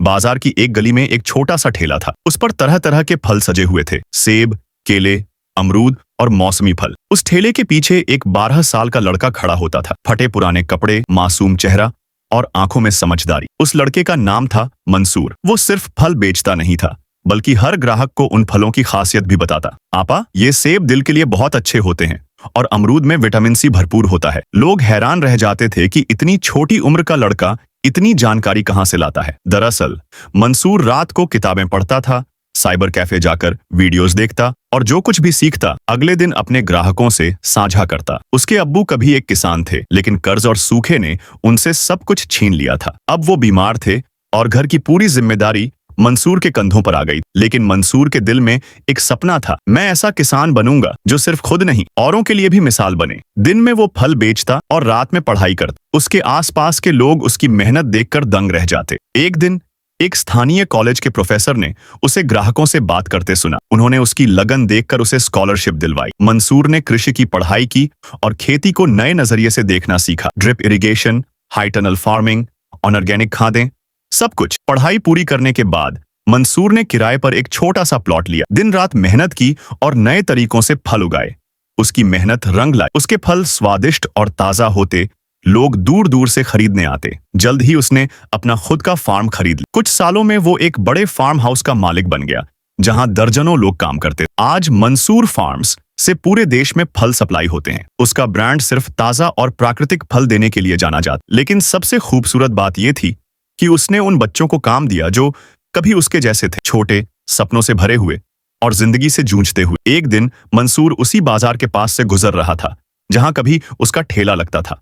बाजार की एक गली में एक छोटा सा ठेला था। उस पर तरह तरह के फल सजे हुए थे, सेब, केले, अमरूद और मौसमी फल। उस ठेले के पीछे एक 12 साल का लड़का खड़ा होता था, फटे पुराने कपड़े, मासूम चेहरा और आंखों में समझदारी। उस लड़के का नाम था मंसूर। वो सिर्फ फल बेचता नहीं था, बल्कि हर ग्राहक को उन फलों की खासियत भी बताता। आपा, ये सेब दिल के लिए बहुत अच्छे होते हैं और अमरूद में विटामिन सी भरपूर होता है। लोग हैरान रह जाते थे कि इतनी छोटी उम्र का लड़का इतनी जानकारी कहां से लाता है। दरअसल मंसूर रात को किताबें पढ़ता था, साइबर कैफे जाकर वीडियोस देखता और जो कुछ भी सीखता अगले दिन अपने ग्राहकों से साझा करता। उसके अब्बू कभी एक किसान थे, लेकिन कर्ज और सूखे ने उनसे सब कुछ छीन लिया था। अब वो बीमार थे और घर की पूरी जिम्मेदारी मंसूर के कंधों पर आ गई। लेकिन मंसूर के दिल में एक सपना था, मैं ऐसा किसान बनूंगा जो सिर्फ खुद नहीं, औरों के लिए भी मिसाल बने। दिन में वो फल बेचता और रात में पढ़ाई करता। उसके आसपास के लोग उसकी मेहनत देखकर दंग रह जाते। एक दिन एक स्थानीय कॉलेज के प्रोफेसर ने उसे ग्राहकों से बात करते सुना। उन्होंने उसकी लगन देखकर उसे स्कॉलरशिप दिलवाई। मंसूर ने कृषि की पढ़ाई की और खेती को नए नजरिए से देखना सीखा। Drip irrigation, high tunnel farming, organic खादें, सब कुछ। पढ़ाई पूरी करने के बाद मंसूर ने किराए पर एक छोटा सा प्लॉट लिया। दिन रात मेहनत की और नए तरीकों से फल उगाए। उसकी मेहनत रंग लाई। उसके फल स्वादिष्ट और ताजा होते, लोग दूर दूर से खरीदने आते। जल्द ही उसने अपना खुद का फार्म खरीद लिया। कुछ सालों में वो एक बड़े फार्म हाउस का मालिक बन गया, जहां दर्जनों लोग काम करते। आज मंसूर फार्म्स से पूरे देश में फल सप्लाई होते हैं। उसका ब्रांड सिर्फ ताजा और प्राकृतिक फल देने के लिए जाना जाता। लेकिन सबसे खूबसूरत बात यह थी कि उसने उन बच्चों को काम दिया जो कभी उसके जैसे थे, छोटे, सपनों से भरे हुए और जिंदगी से जूझते हुए। एक दिन मंसूर उसी बाजार के पास से गुजर रहा था जहां कभी उसका ठेला लगता था।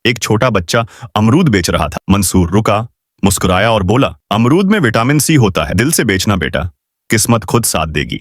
एक छोटा बच्चा अमरूद बेच रहा था। मंसूर रुका, मुस्कुराया और बोला, अमरूद में विटामिन सी होता है, दिल से बेचना बेटा, किस्मत खुद साथ देगी।